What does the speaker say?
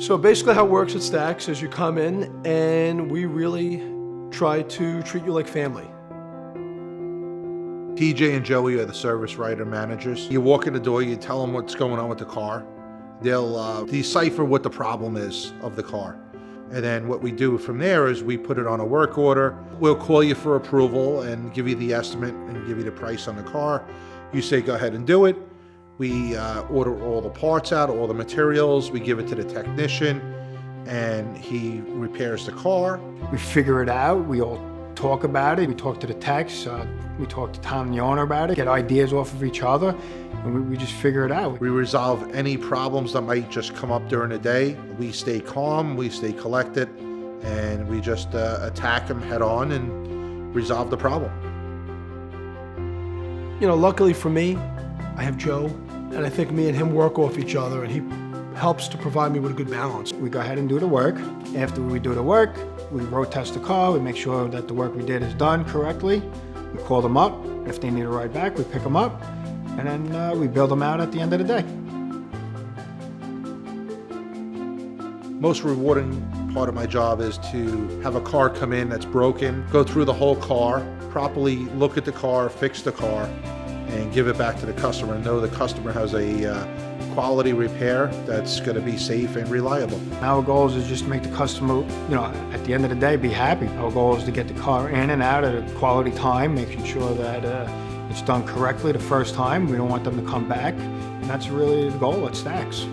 So basically how it works at Stacks is you come in and we really try to treat you like family. TJ and Joey are the service writer managers. You walk in the door, you tell them what's going on with the car. They'll decipher what the problem is of the car. And then what we do from there is we put it on a work order. We'll call you for approval and give you the estimate and give you the price on the car. You say, go ahead and do it. We order all the parts out, all the materials. We give it to the technician and he repairs the car. We figure it out. We all talk about it. We talk to the techs. We talk to Tom, the owner, about it. Get ideas off of each other, and we just figure it out. We resolve any problems that might just come up during the day. We stay calm, we stay collected, and we just attack them head on and resolve the problem. You know, luckily for me, I have Joe, and I think me and him work off each other, and he helps to provide me with a good balance. We go ahead and do the work. After we do the work, we road test the car. We make sure that the work we did is done correctly. We call them up. If they need a ride back, we pick them up, and then we build them out at the end of the day. Most rewarding part of my job is to have a car come in that's broken, go through the whole car, properly look at the car, fix the car, and give it back to the customer and know the customer has a quality repair that's going to be safe and reliable. Our goal is just to make the customer, at the end of the day, be happy. Our goal is to get the car in and out at a quality time, making sure that it's done correctly the first time. We don't want them to come back, and that's really the goal at Stacks.